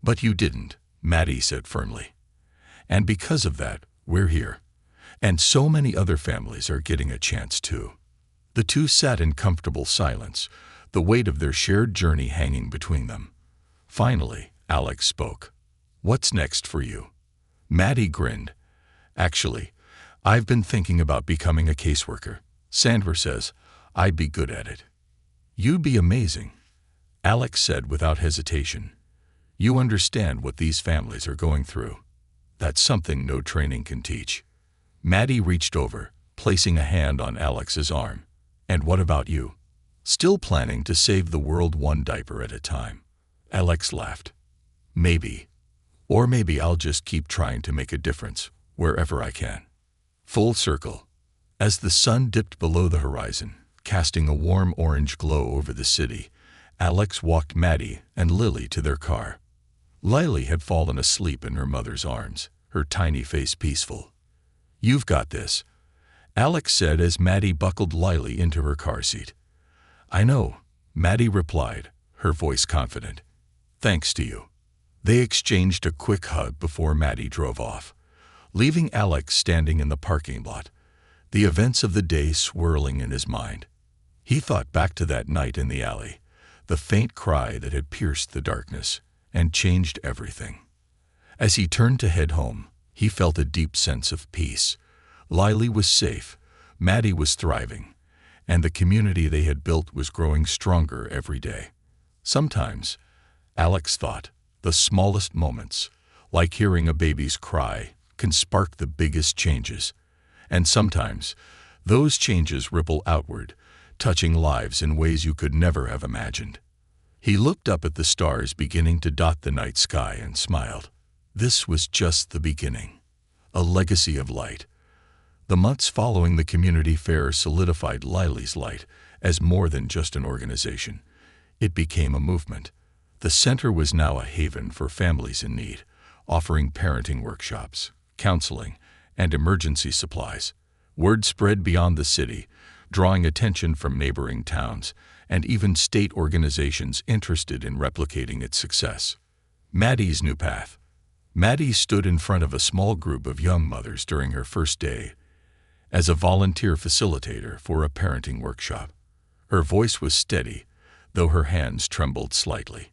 "But you didn't," Maddie said firmly. "And because of that, we're here. And so many other families are getting a chance too." The two sat in comfortable silence, the weight of their shared journey hanging between them. Finally, Alex spoke. "What's next for you?" Maddie grinned. "Actually, I've been thinking about becoming a caseworker. Sandra says I'd be good at it." "You'd be amazing," Alex said without hesitation. You understand what these families are going through. That's something no training can teach. Maddie reached over, placing a hand on Alex's arm. And what about you? Still planning to save the world one diaper at a time? Alex laughed. Maybe. Or maybe I'll just keep trying to make a difference, wherever I can. Full circle. As the sun dipped below the horizon, casting a warm orange glow over the city, Alex walked Maddie and Lily to their car. Lily had fallen asleep in her mother's arms, her tiny face peaceful. You've got this, Alex said as Maddie buckled Lily into her car seat. I know, Maddie replied, her voice confident. Thanks to you. They exchanged a quick hug before Maddie drove off, leaving Alex standing in the parking lot, the events of the day swirling in his mind. He thought back to that night in the alley, the faint cry that had pierced the darkness and changed everything. As he turned to head home, he felt a deep sense of peace. Lily was safe, Maddie was thriving, and the community they had built was growing stronger every day. Sometimes, Alex thought, the smallest moments, like hearing a baby's cry, can spark the biggest changes. And sometimes, those changes ripple outward, touching lives in ways you could never have imagined. He looked up at the stars beginning to dot the night sky and smiled. This was just the beginning. A legacy of light. The months following the community fair solidified Lily's light as more than just an organization. It became a movement. The center was now a haven for families in need, offering parenting workshops, counseling, and emergency supplies. Word spread beyond the city, drawing attention from neighboring towns and even state organizations interested in replicating its success. Maddie's new path. Maddie stood in front of a small group of young mothers during her first day as a volunteer facilitator for a parenting workshop. Her voice was steady, though her hands trembled slightly.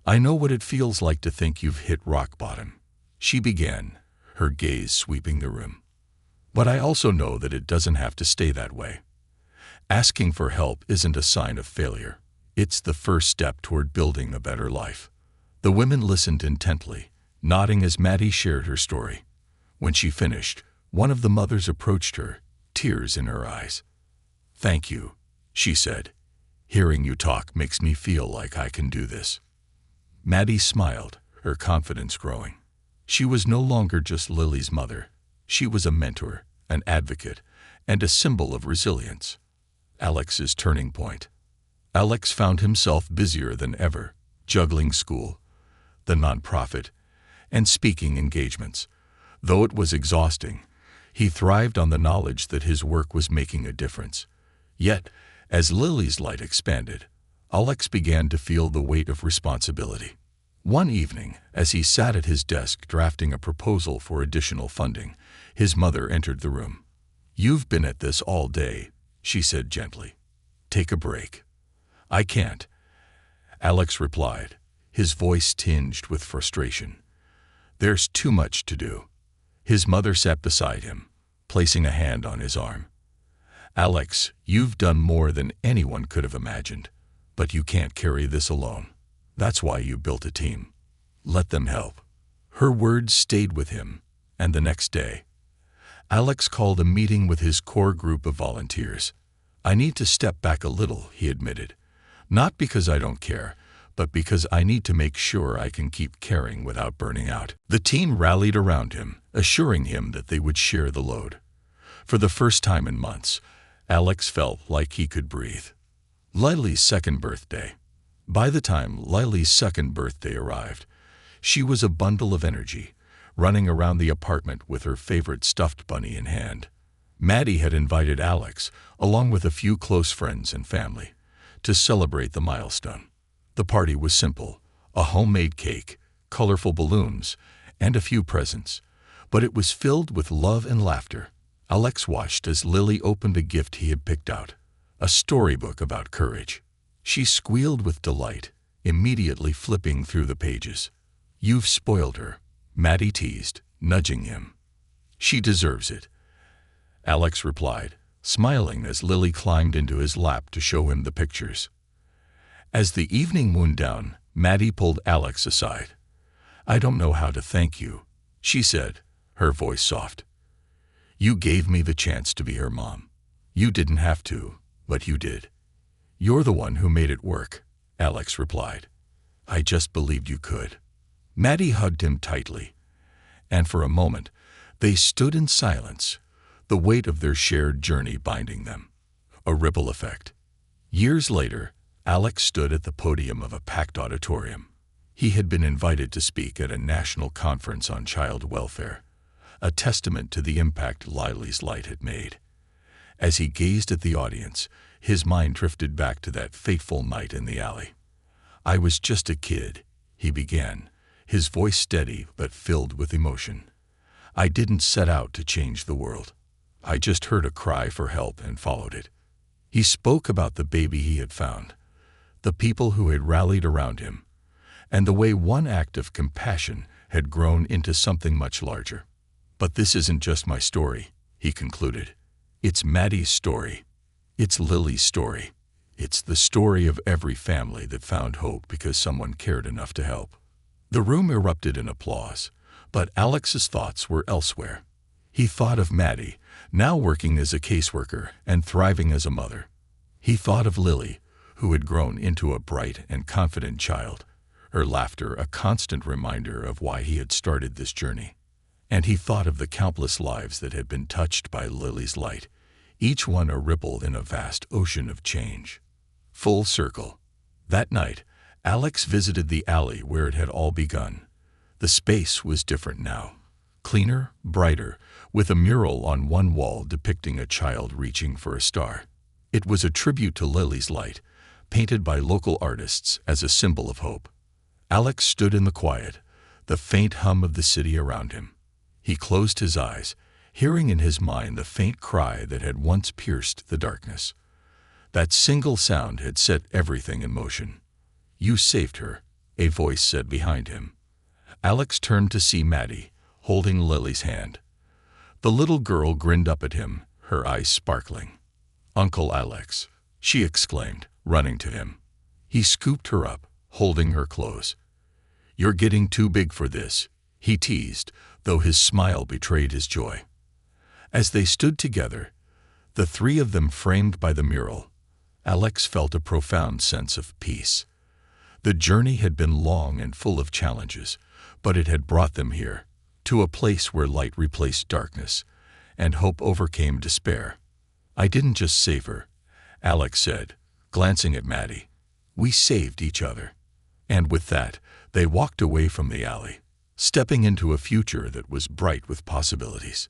I know what it feels like to think you've hit rock bottom, she began, her gaze sweeping the room. But I also know that it doesn't have to stay that way. Asking for help isn't a sign of failure. It's the first step toward building a better life. The women listened intently, nodding as Maddie shared her story. When she finished, one of the mothers approached her, tears in her eyes. Thank you, she said. Hearing you talk makes me feel like I can do this. Maddie smiled, her confidence growing. She was no longer just Lily's mother. She was a mentor, an advocate, and a symbol of resilience. Alex's turning point. Alex found himself busier than ever, juggling school, the nonprofit, and speaking engagements. Though it was exhausting, he thrived on the knowledge that his work was making a difference. Yet, as Lily's light expanded, Alex began to feel the weight of responsibility. One evening, as he sat at his desk drafting a proposal for additional funding, his mother entered the room. You've been at this all day, she said gently. Take a break. I can't, Alex replied, his voice tinged with frustration. There's too much to do. His mother sat beside him, placing a hand on his arm. Alex, you've done more than anyone could have imagined, but you can't carry this alone. That's why you built a team. Let them help. Her words stayed with him, and the next day, Alex called a meeting with his core group of volunteers. I need to step back a little, he admitted. Not because I don't care, but because I need to make sure I can keep caring without burning out. The team rallied around him, assuring him that they would share the load. For the first time in months, Alex felt like he could breathe. Lily's second birthday. By the time Lily's second birthday arrived, she was a bundle of energy, running around the apartment with her favorite stuffed bunny in hand. Maddie had invited Alex, along with a few close friends and family, to celebrate the milestone. The party was simple, a homemade cake, colorful balloons, and a few presents, but it was filled with love and laughter. Alex watched as Lily opened a gift he had picked out, a storybook about courage. She squealed with delight, immediately flipping through the pages. You've spoiled her, Maddie teased, nudging him. She deserves it, Alex replied, smiling as Lily climbed into his lap to show him the pictures. As the evening wound down, Maddie pulled Alex aside. "I don't know how to thank you," she said, her voice soft. "You gave me the chance to be her mom. You didn't have to, but you did." "You're the one who made it work," Alex replied. "I just believed you could." Maddie hugged him tightly, and for a moment they stood in silence, the weight of their shared journey binding them. A ripple effect. Years later, Alex stood at the podium of a packed auditorium. He had been invited to speak at a national conference on child welfare, a testament to the impact Lily's light had made. As he gazed at the audience, his mind drifted back to that fateful night in the alley. "I was just a kid," he began, his voice steady but filled with emotion. "I didn't set out to change the world. I just heard a cry for help and followed it." He spoke about the baby he had found, the people who had rallied around him, and the way one act of compassion had grown into something much larger. "But this isn't just my story," he concluded. "It's Maddie's story. It's Lily's story. It's the story of every family that found hope because someone cared enough to help." The room erupted in applause, but Alex's thoughts were elsewhere. He thought of Maddie, now working as a caseworker and thriving as a mother. He thought of Lily, who had grown into a bright and confident child, her laughter a constant reminder of why he had started this journey. And he thought of the countless lives that had been touched by Lily's light, each one a ripple in a vast ocean of change. Full circle. That night, Alex visited the alley where it had all begun. The space was different now. Cleaner, brighter, with a mural on one wall depicting a child reaching for a star. It was a tribute to Lily's light, painted by local artists as a symbol of hope. Alex stood in the quiet, the faint hum of the city around him. He closed his eyes, hearing in his mind the faint cry that had once pierced the darkness. That single sound had set everything in motion. "You saved her," a voice said behind him. Alex turned to see Maddie, holding Lily's hand. The little girl grinned up at him, her eyes sparkling. "Uncle Alex," she exclaimed, running to him. He scooped her up, holding her close. "You're getting too big for this," he teased, though his smile betrayed his joy. As they stood together, the three of them framed by the mural, Alex felt a profound sense of peace. The journey had been long and full of challenges, but it had brought them here, to a place where light replaced darkness, and hope overcame despair. "I didn't just save her," Alex said, glancing at Maddie. "We saved each other." And with that, they walked away from the alley, stepping into a future that was bright with possibilities.